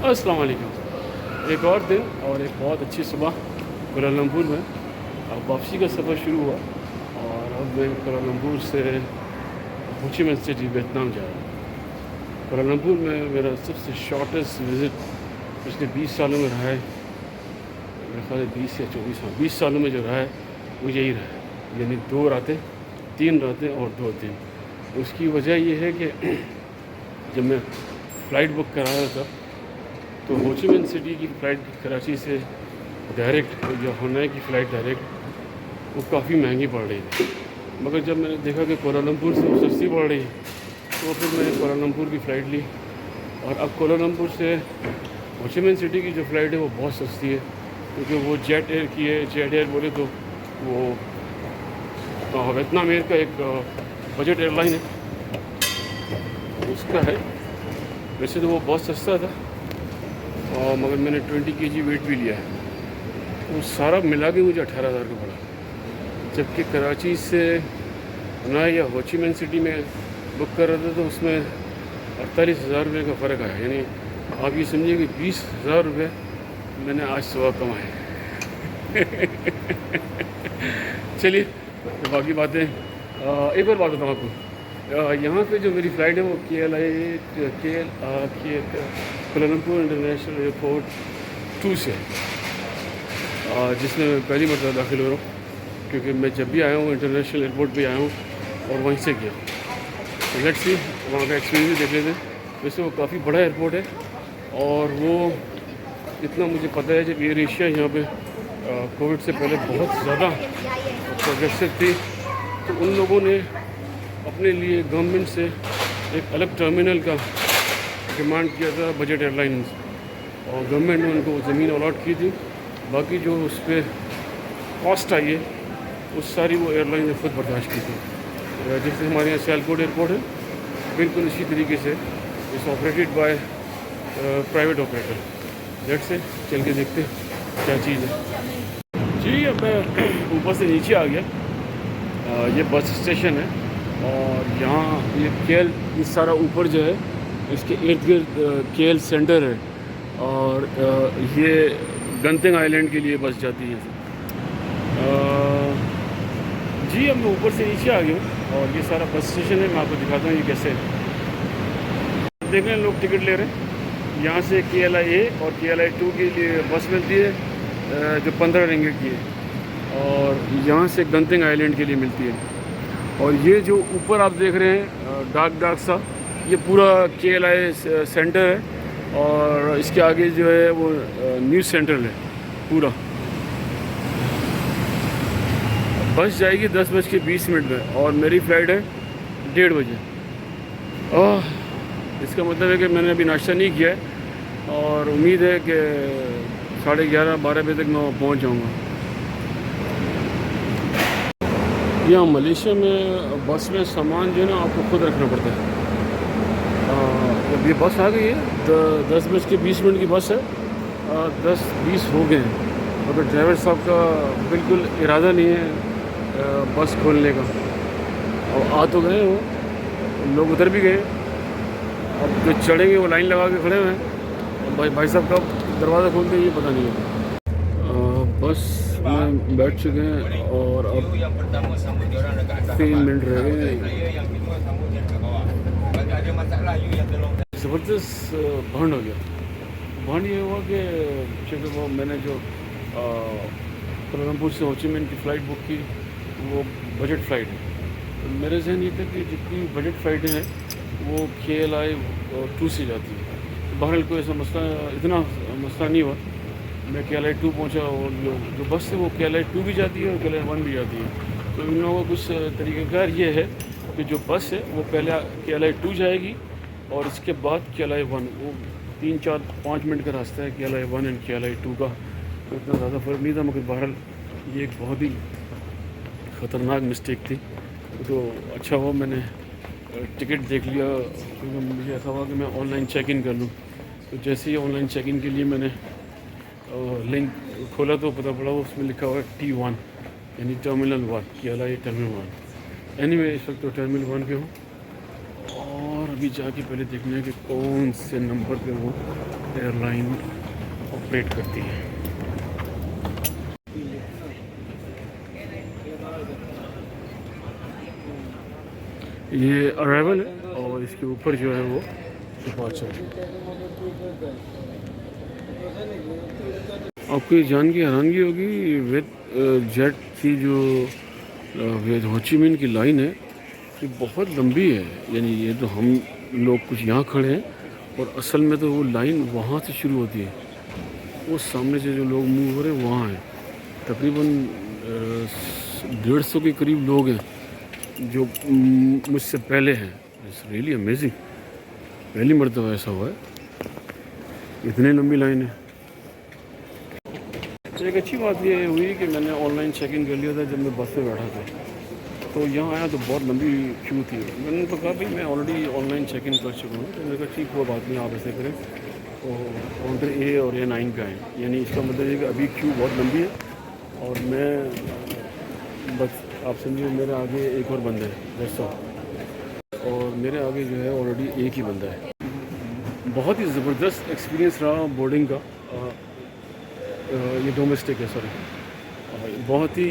अस्सलाम वालेकुम। एक और दिन और एक बहुत अच्छी सुबह कुआलालंपुर में। अब वापसी का सफ़र शुरू हुआ और अब मैं कुआलालंपुर से हो ची मिन्ह सिटी वियतनाम जा रहा हूँ। कुआलालंपुर में मेरा सबसे शॉर्टेस्ट विज़िट पिछले 20 सालों में रहा है। मेरे ख्याल 20 या 24 हाँ 20 सालों में जो रहा है वो यही रहा है, यानी 2 रातें 3 रातें और 2 दिन। उसकी वजह ये है कि जब मैं फ़्लाइट बुक कराया था तो हो ची मिन्ह सिटी की फ़्लाइट कराची से डायरेक्ट या हनोई की फ़्लाइट डायरेक्ट वो काफ़ी महंगी पड़ रही थी। मगर जब मैंने देखा कि कुआलालंपुर से वो सस्ती पड़ रही तो फिर मैंने कुआलालंपुर की फ़्लाइट ली। और अब कुआलालंपुर से हो ची मिन्ह सिटी की जो फ़्लाइट है वो बहुत सस्ती है, क्योंकि वो जेट एयर की है। जेट एयर बोले तो वो वियतनाम एयर का एक बजट एयरलाइन है, उसका है। वैसे तो वो बहुत सस्ता था और मगर मैंने 20 kg वेट भी लिया है, तो सारा मिला के मुझे 18,000 का पड़ा। जबकि कराची से हनोई या हो ची मिन्ह सिटी में बुक कर रहा था तो उसमें 48,000 रुपये का फ़र्क आया। यानी आप ये समझिए कि 20,000 रुपये मैंने आज सुबह कमाए। चलिए तो बाकी बातें एक और बात बताऊँ आपको। यहाँ पे जो मेरी फ़्लाइट है वो कुआलालंपुर इंटरनेशनल एयरपोर्ट 2 से जिसमें मैं पहली मरतबा दाखिल हो रहा हूँ, क्योंकि मैं जब भी आया हूँ इंटरनेशनल एयरपोर्ट पे आया हूँ और वहीं से गया। तो लेट्स सी वहाँ का एक्सपीरियंस देख लेते हैं। वैसे वो काफ़ी बड़ा एयरपोर्ट है और वो इतना मुझे पता है जब एयर एशिया यहाँ पे कोविड से पहले बहुत ज़्यादा प्रोग्रेसिव थी तो उन लोगों ने अपने लिए गवर्नमेंट से एक अलग टर्मिनल का डिमांड किया था बजट एयरलाइन, और गवर्नमेंट ने उनको ज़मीन अलॉट की थी। बाकी जो उस पर कॉस्ट आई है उस सारी वो एयरलाइन ने खुद बर्दाश्त की थी। जैसे हमारे यहाँ सियालकोट एयरपोर्ट है, बिल्कुल इसी तरीके से इस operated by private operator. Jet से चल के देखते क्या चीज़ है। जी अब मैं ऊपर से नीचे आ गया। ये बस स्टेशन है और यहाँ ये केएल इस सारा ऊपर जो है इसके इर्द गिर्द केएल सेंटर है और ये गंतिंग आइलैंड के लिए बस जाती है। जी अब मैं ऊपर से नीचे आ गया हूँ और ये सारा बस स्टेशन है। मैं आपको दिखाता हूँ ये कैसे है। देख रहे हैं लोग टिकट ले रहे हैं। यहाँ से KLIA और KLIA 2 के लिए बस मिलती है जो 15 रिंगिट की है, और यहाँ से गंतिंग आइलैंड के लिए मिलती है। और ये जो ऊपर आप देख रहे हैं डार्क सा, ये पूरा KLIA सेंटर है और इसके आगे जो है वो न्यूज़ सेंट्रल है पूरा। बस जाएगी 10:20 में और मेरी फ़्लाइट है 1:30 बजे। इसका मतलब है कि मैंने अभी नाश्ता नहीं किया है और उम्मीद है कि 11:30-12 बजे तक मैं पहुंच जाऊंगा। यहाँ मलेशिया में बस में सामान जो है ना आपको खुद रखना पड़ता है। जब ये बस आ गई है 10:20 की बस है, 10:20 हो गए हैं, मगर ड्राइवर साहब का बिल्कुल इरादा नहीं है बस खोलने का। और आ तो गए वो लोग, उधर भी गए। अब जो चढ़ेंगे वो लाइन लगा के खड़े हुए हैं। भाई साहब कब दरवाज़ा खोलते हैं ये पता नहीं है। बस में बैठ चुके हैं और अब 3 मिनट रह गए। ज़बरदस्त भंड हो गया। भंड ये हुआ कि चूँकि वो मैंने जो कुआलालंपुर से हो ची मिन्ह की फ़्लाइट बुक की वो बजट फ़्लाइट है। तो मेरे जहन ये था कि जितनी बजट फ़्लाइटें हैं वो KLIA 2 से जाती है। बहरहाल कोई ऐसा मसला इतना मसला नहीं हुआ। मैं KLIA 2 पहुंचा और जो बस है वो KLIA 2 भी जाती है और KLIA 1 भी जाती है। तो इन लोगों का कुछ तरीक़ाकार ये है कि जो बस है वो पहले KLIA 2 जाएगी और इसके बाद KLIA 1। वो 3-4-5 मिनट का रास्ता है KLIA 1 एंड KLIA 2 का, तो इतना ज़्यादा फ़र्क नहीं था। मगर बहरहाल ये एक बहुत ही ख़तरनाक मिस्टेक थी। तो अच्छा हुआ मैंने टिकट देख लिया, क्योंकि मुझे ऐसा हुआ कि मैं ऑनलाइन चेक इन कर लूँ। तो जैसे ही ऑनलाइन चेक इन के लिए मैंने लिंक खोला तो पता पड़ा उसमें लिखा हुआ है T1 यानी टर्मिनल 1, KLIA टर्मिनल 1। एनीवे इस वक्त तो टर्मिनल 1 पे हूँ और अभी जाके पहले देखना है कि कौन से नंबर पे वो एयरलाइन ऑपरेट करती है। ये अराइवल है और इसके ऊपर जो है वो डिपार्चर। आपको ये जान के हैरानगी होगी, विद जेट की जो विद हो ची मिन्ह की लाइन है ये बहुत लंबी है। यानी ये तो हम लोग कुछ यहाँ खड़े हैं और असल में तो वो लाइन वहाँ से शुरू होती है, वो सामने से जो लोग मूव हो रहे हैं वहाँ हैं। तकरीबन 150 के करीब लोग हैं जो मुझसे पहले हैं। इट्स रियली अमेजिंग, पहली मरतबा ऐसा हुआ है, इतनी लंबी लाइन है। एक अच्छी बात ये हुई कि मैंने ऑनलाइन चेक इन कर लिया था जब मैं बस में बैठा था, तो यहाँ आया तो बहुत लंबी क्यू थी। मैंने तो कहा भाई मैं ऑलरेडी ऑनलाइन चेक इन कर चुका हूँ, तो मैंने कहा ठीक हुआ, बात नहीं, आप ऐसे करें तो काउंटर ए और A9 पे आएँ। यानी इसका मतलब ये कि अभी क्यू बहुत लंबी है और मैं बस आप समझिए मेरे आगे एक और बंदा है जैसा, और मेरे आगे जो है ऑलरेडी एक ही बंदा है। बहुत ही ज़बरदस्त एक्सपीरियंस रहा बोर्डिंग का। ये डोमेस्टिक है, सॉरी। बहुत ही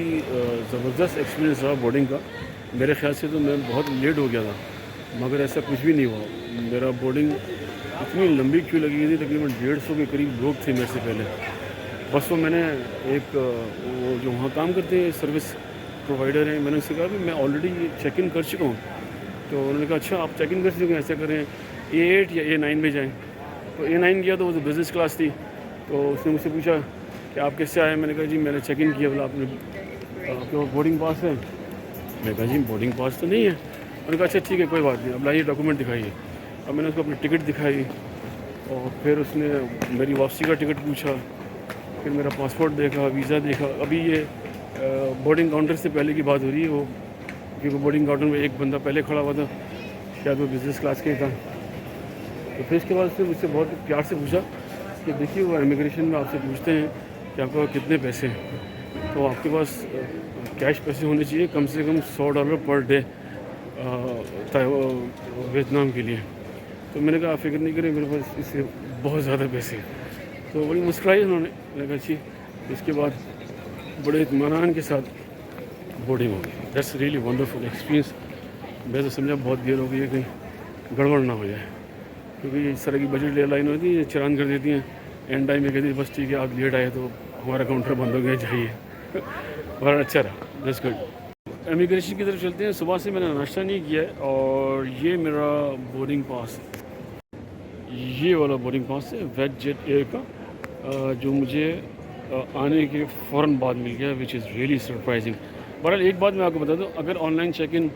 ज़बरदस्त एक्सपीरियंस रहा बोर्डिंग का। मेरे ख्याल से तो मैं बहुत लेट हो गया था, मगर ऐसा कुछ भी नहीं हुआ। मेरा बोर्डिंग इतनी लंबी क्यू लगी थी, तकरीबन 150 के करीब लोग थे मेरे से पहले। बस वो मैंने एक वो जो वहाँ काम करते हैं सर्विस प्रोवाइडर हैं, मैंने उनसे कहा कि मैं ऑलरेडी चेक इन कर चुका हूँ। तो उन्होंने कहा अच्छा आप चेक इन कर चुके हैं, ऐसा करें A8 या A9 में जाएँ। तो A9 गया तो वो बिज़नेस क्लास थी, तो उसने मुझसे पूछा कि आप किससे आए। मैंने कहा जी मैंने चेक इन किया। बोला आपने आपके बोर्डिंग पास है? मैंने कहा जी बोर्डिंग पास तो नहीं है। मैंने कहा अच्छा ठीक है कोई बात नहीं, अब लाइए डॉक्यूमेंट दिखाइए। अब मैंने उसको अपनी टिकट दिखाई और फिर उसने मेरी वापसी का टिकट पूछा, फिर मेरा पासपोर्ट देखा, वीज़ा देखा। अभी ये बोर्डिंग काउंटर से पहले की बात हो रही है, वो क्योंकि बोर्डिंग काउंटर में एक बंदा पहले खड़ा हुआ था, शायद वो बिज़नेस क्लास के ही था। तो फिर इसके बाद उसने मुझसे बहुत प्यार से पूछा कि देखिए वो इमिग्रेशन में आपसे पूछते हैं कि आपके पास कितने पैसे हैं, तो आपके पास कैश पैसे होने चाहिए कम से कम $100 पर डे वियतनाम के लिए। तो मैंने कहा फिक्र नहीं करें, मेरे पास इससे बहुत ज़्यादा पैसे हैं। तो बड़ी मुस्कुराई उन्होंने। मैंने कहा अच्छी। इसके बाद बड़े इत्मीनान के साथ बोर्डिंग हो गई। That's really wonderful experience. मैं तो समझा बहुत देर हो गई है कहीं गड़बड़ ना हो जाए, क्योंकि इस तरह की बजट एयरलाइन होती है, चलान कर देती हैं एंड टाइम में, कहती है बस ठीक है आप लेट आए तो हमारा काउंटर बंद हो गया, जाइए। बड़ा अच्छा रहा, दैट्स गुड। इमिग्रेशन की तरफ चलते हैं। सुबह से मैंने नाश्ता नहीं किया है और ये मेरा बोर्डिंग पास है, ये वाला बोर्डिंग पास है वेज जेट एयर का, जो मुझे आने के फ़ौरन बाद मिल गया, विच इज़ रियली सरप्राइजिंग। बहरहाल एक बात मैं आपको बता दूँ, अगर ऑनलाइन चेक इन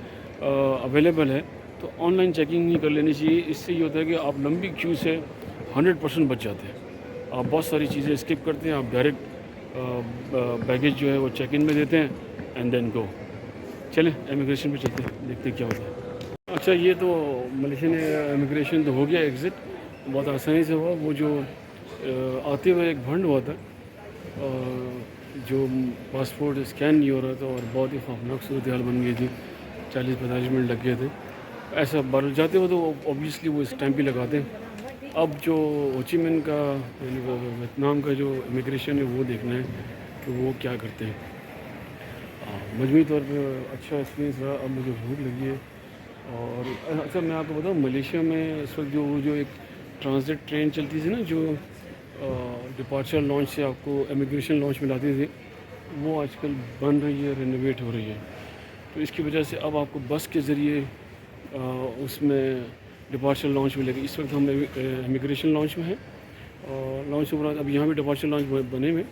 अवेलेबल है तो ऑनलाइन चेकिंग ही कर लेनी चाहिए। इससे ये होता है कि आप लंबी क्यू से 100% बच जाते हैं। आप बहुत सारी चीज़ें स्किप करते हैं, आप डायरेक्ट बैगेज जो है वो चेक इन में देते हैं एंड देन गो। चलें इमिग्रेशन पे चलते हैं, देखते हैं क्या होता है। अच्छा ये तो मलेशियन इमिग्रेशन तो हो गया एग्ज़िट, बहुत आसानी से हुआ। वो जो आते हुए एक भंड हुआ था, जो पासपोर्ट स्कैन नहीं हो रहा था और बहुत ही खौफनाक सूरत हाल बन गई थी, 40-45 मिनट लग गए थे। ऐसा बार जाते हो तो ऑब्वियसली वो स्टैम्प ही लगाते हैं। अब जो हो ची मिन्ह का यानी वियतनाम का जो इमिग्रेशन है वो देखना है कि वो क्या करते हैं। मजमूई तौर पे अच्छा एक्सपीरियंस रहा। अब मुझे भूख लगी है और अच्छा मैं आपको बताऊँ, मलेशिया में इस वक्त जो एक ट्रांजिट ट्रेन चलती थी ना, जो डिपार्चर लॉन्च से आपको इमिग्रेशन लॉन्च में लाती थी, वो आजकल बन रही है, रेनोवेट हो रही है। तो इसकी वजह से अब आपको बस के ज़रिए उसमें डिपार्चर लॉन्च मिलेगी। इस वक्त हम इमिग्रेशन लॉन्च में हैं और लॉन्च के बाद अब यहाँ भी डिपार्चर लॉन्च बने हुए,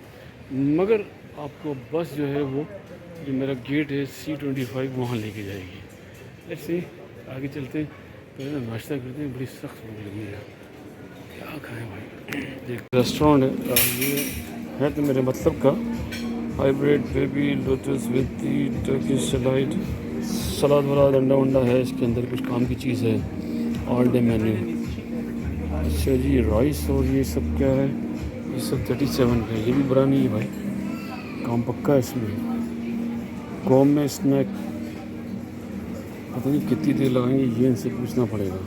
मगर आपको बस जो है वो जो मेरा गेट है C25 वहाँ लेके जाएगी। ऐसे आगे चलते हैं, पहले नाश्ता करते हैं, बड़ी सख्त भूख लगी है, क्या खाएं भाई। एक रेस्टोरेंट है, ये है तो मेरे मतलब का hybrid baby lotus with the Turkish delight, सलाद वलाद अंडा वंडा है इसके अंदर, कुछ काम की चीज़ है, ऑल डे मेन्यू। अच्छा जी राइस और ये सब क्या है, ये सब 37 का, ये भी बुरा नहीं है भाई, काम पक्का है इसमें। कॉम में स्नैक पता नहीं कितनी देर लगाएंगे, ये इनसे पूछना पड़ेगा।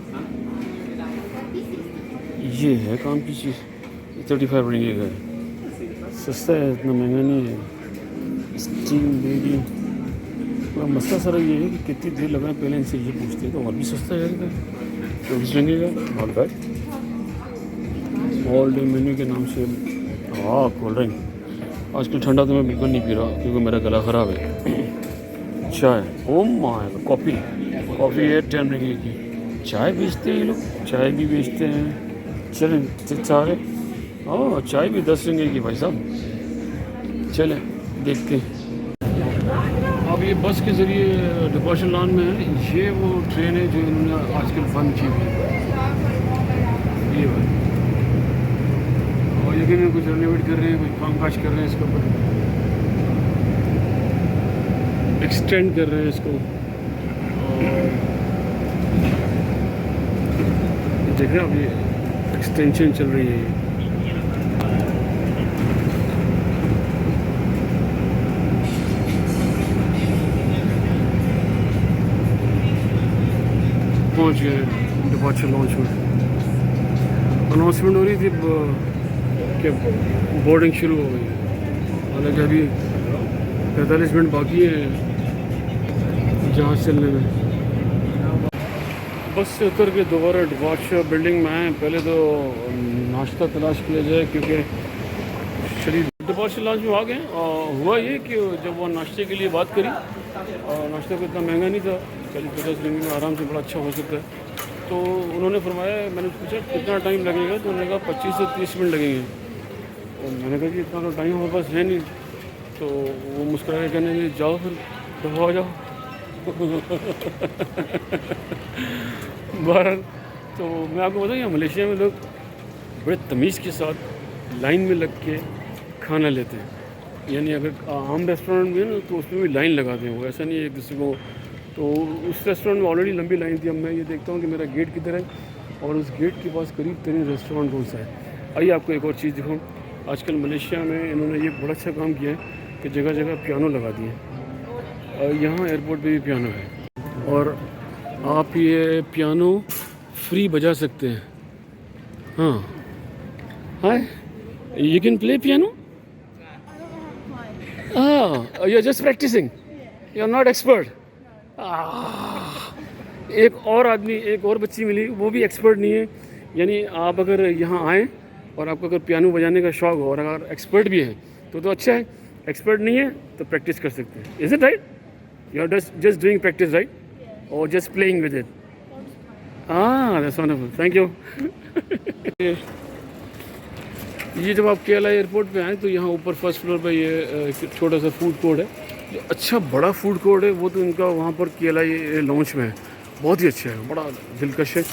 ये है काम की चीज़, 35 रिंगे का है, सस्ता है, इतना महंगा नहीं है। स्टीम बेबी और मसला सारा ये है कि कितनी देर लगा पहले इनसे ये पूछते हैं, तो और भी सस्ता है यार, 24 रिंगे का, not bad. All day menu के नाम से। हाँ, कोल्ड ड्रिंक आजकल ठंडा तो मैं बिल्कुल नहीं पी रहा क्योंकि मेरा गला ख़राब है। चाय, ओ माय, कॉफ़ी है 10 रुपये की। चाय बेचते हैं ये लोग, चाय भी बेचते हैं। चलें चाय, हाँ चाय भी 10 रुपये की भाई साहब। चलें देखते हैं। अब ये बस के ज़रिए डिपार्चर लॉन में है। ये वो ट्रेन है जो इन्होंने आजकल बंद की हुई है, ये भाई। और लेकिन कुछ रेनोवेट कर रहे हैं, कुछ काम काज कर रहे हैं इसके ऊपर, एक्सटेंड कर रहे हैं इसको। देख रहे हैं अब ये एक्सटेंशन चल रही है। पहुंच गए डिपार्चर लॉन्च में। अनाउंसमेंट हो रही थी कि बोर्डिंग शुरू हो गई है, हालांकि अभी 45 मिनट बाकी है जहाज़ चलने में। बस से उतर के दोबारा डिपार्चर बिल्डिंग में आए। पहले तो नाश्ता तलाश किया जाए क्योंकि शरीर डिपार्चर लॉन्च में आ गए। हुआ ये कि जब वो नाश्ते के लिए बात करी, नाश्ता को इतना महंगा नहीं था, 40-50 रुपये में आराम से बड़ा अच्छा हो सकता है। तो उन्होंने फरमाया, मैंने पूछा कितना टाइम लगेगा, तो उन्होंने कहा 25 से 30 मिनट लगेंगे। और मैंने कहा कि इतना तो टाइम हमारे पास है नहीं। तो वो मुस्कुरा के कहने लगे, जाओ फिर दबा जाओ। बहरहाल तो मैं आपको बताऊँ, मलेशिया में लोग बड़े तमीज़ के साथ लाइन में लग के खाना लेते हैं। यानी अगर आम रेस्टोरेंट में ना तो उसमें भी लाइन लगाते हैं वो, ऐसा नहीं है एक दूसरे को। तो उस रेस्टोरेंट में ऑलरेडी लंबी लाइन थी। अब मैं ये देखता हूँ कि मेरा गेट किधर है और उस गेट के पास करीब तरीन रेस्टोरेंट कौन सा है। आइए आपको एक और चीज़ दिखाऊँ। आजकल मलेशिया में इन्होंने ये बड़ा अच्छा काम किया है कि जगह जगह पियानो लगा दिए। यहाँ एयरपोर्ट पे भी पियानो है और आप ये पियानो फ्री बजा सकते हैं। हाँ, hi, you can play piano? You are just practicing, you are not expert. एक और आदमी, एक और बच्ची मिली, वो भी एक्सपर्ट नहीं है। यानी आप अगर यहाँ आएँ और आपको अगर पियानो बजाने का शौक़ हो और अगर एक्सपर्ट भी है तो अच्छा है, एक्सपर्ट नहीं है तो प्रैक्टिस कर सकते हैं। Is it right? You are just doing practice right, और just playing with it? That's wonderful, thank you. ये जब आप केएलआई एयरपोर्ट पे आएँ तो यहाँ ऊपर फर्स्ट फ्लोर पे ये छोटा सा फूड कोर्ट है, जो अच्छा बड़ा फूड कोर्ट है। वो तो इनका वहाँ पर केएलआई लॉन्च में है, बहुत ही अच्छा है, बड़ा दिलकश है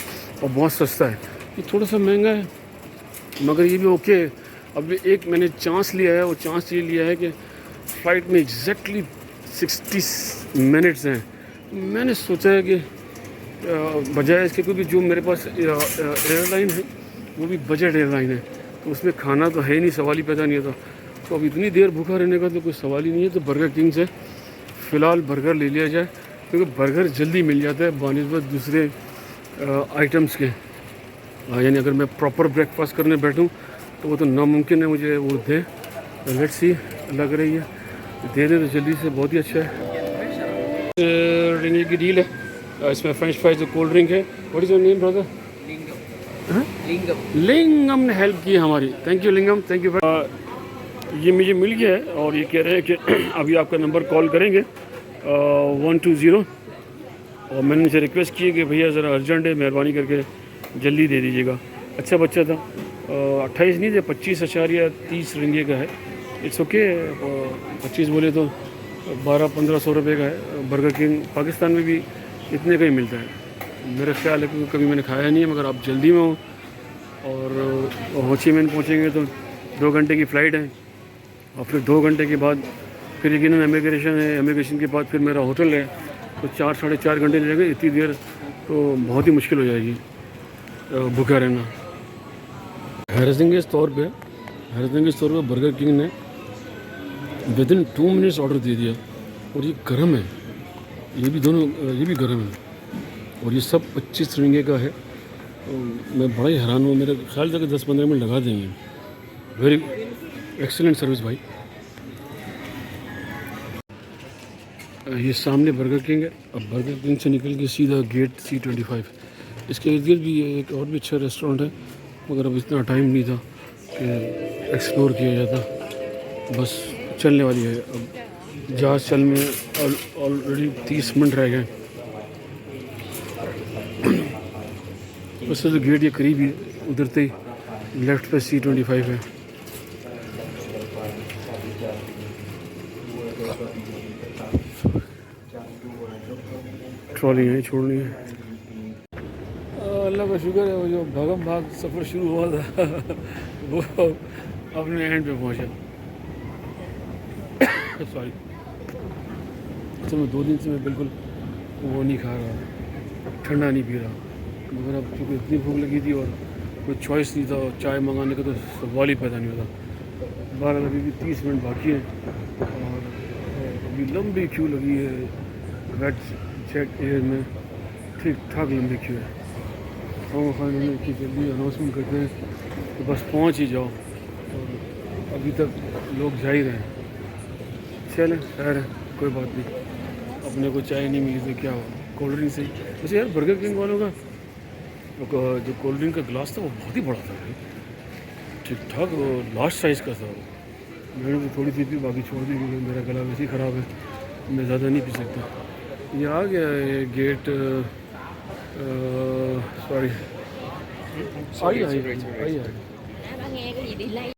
और बहुत सस्ता है। ये थोड़ा सा महंगा है मगर ये भी ओके है। अब एक मैंने चांस लिया है, वो चांस ये लिया है कि फ़्लाइट में एग्जैक्टली 60 मिनट्स हैं। मैंने सोचा है कि बजाय इसके, क्योंकि जो मेरे पास एयरलाइन है वो भी बजट एयरलाइन है, तो उसमें खाना तो है ही नहीं, सवाल ही पैदा नहीं होता। तो अब इतनी देर भूखा रहने का तो कोई सवाल ही नहीं है। तो बर्गर किंग से फ़िलहाल बर्गर ले लिया जाए क्योंकि बर्गर जल्दी मिल जाता है बानिस्बत दूसरे आइटम्स के। यानी अगर मैं प्रॉपर ब्रेकफास्ट करने बैठूं तो वो तो नामुमकिन है मुझे वो दे। लेट्स सी, लग रही है दे दे तो जल्दी से, बहुत ही अच्छा है। रिंगे की डील है, इसमें फ्रेंच फ्राइज और कोल्ड ड्रिंक है। What is your name brother? Lingam ने हेल्प की हमारी, thank you Lingam, thank you. ये मुझे मिल गया है और ये कह रहे हैं कि अभी आपका नंबर कॉल करेंगे 120, और मैंने उनसे रिक्वेस्ट की है कि भैया ज़रा अर्जेंट है, मेहरबानी करके जल्दी दे दीजिएगा। अच्छा बच्चा था, 28 नहीं थे, 25.30 रिंगे का है। इट्स ओके, 25 बोले तो 1200-1500 रुपये का है। बर्गर किंग पाकिस्तान में भी इतने का ही मिलता है मेरा ख्याल है, क्योंकि कभी मैंने खाया नहीं है। मगर आप जल्दी में हो और हो ची मिन पहुँचेंगे तो 2 घंटे की फ़्लाइट है और फिर 2 घंटे के बाद फिर यकीनन इमिग्रेशन है, इमिग्रेशन के बाद फिर मेरा होटल है, तो 4-4.5 घंटे लगेंगे। इतनी देर तो बहुत ही मुश्किल हो जाएगी भूखा रहना। हैरसिंग के तौर पे बर्गर किंग ने विदिन 2 मिनट्स ऑर्डर दे दिया और ये गर्म है, ये भी गर्म है और ये सब 25 रिंगे का है। मैं बड़ा ही हैरान हूँ, मेरे ख्याल से 10-15 मिनट लगा देंगे। वेरी एक्सीलेंट सर्विस भाई। ये सामने बर्गर किंग है। अब बर्गर किंग से निकल के सीधा गेट C25, इसके इर्द गिर्द भी एक और भी अच्छा रेस्टोरेंट है, मगर अब इतना टाइम नहीं था कि एक्सप्लोर किया जाता। बस चलने वाली है, अब जहाज़ चल में ऑलरेडी 30 मिनट रह गए। वैसे तो गेट ये करीब ही, उधरते ही लेफ्ट पे C25 है। ट्रॉली यहीं छोड़नी है। अल्लाह का शुक्र है, वो जो भागम भाग सफ़र शुरू हुआ था वो अपने एंड पे पहुंचा। सॉरी, तो मैं 2 दिन से मैं बिल्कुल वो नहीं खा रहा, ठंडा नहीं पी रहा, मगर अब चूँकि इतनी भूख लगी थी और कोई चॉइस नहीं था, और चाय मंगाने का तो सवाल ही पैदा नहीं होता। 12 अभी भी 30 मिनट बाकी है और अभी लंबी क्यू लगी है वेट चेक एयर में, ठीक ठाक लंबी क्यू है। उन्होंने कि जल्दी अनाउंसमेंट करते हैं तो बस पहुंच ही जाओ, और अभी तक लोग जा ही रहे हैं। चलें, खैर है, कोई बात नहीं। अपने को चाय नहीं मिली तो क्या हो, कोल्ड ड्रिंक से। वैसे यार बर्गर किंग वालों का जो कोल्ड ड्रिंक का गिलास था वो बहुत ही बड़ा था भाई, ठीक ठाक, वो लार्ज साइज़ का था वो। मैंने तो थोड़ी सी पी, बाकी छोड़ दी क्योंकि मेरा गला वैसे ही ख़राब है, मैं ज़्यादा नहीं पी सकता। ये आ गया है गेट, सॉरी, आई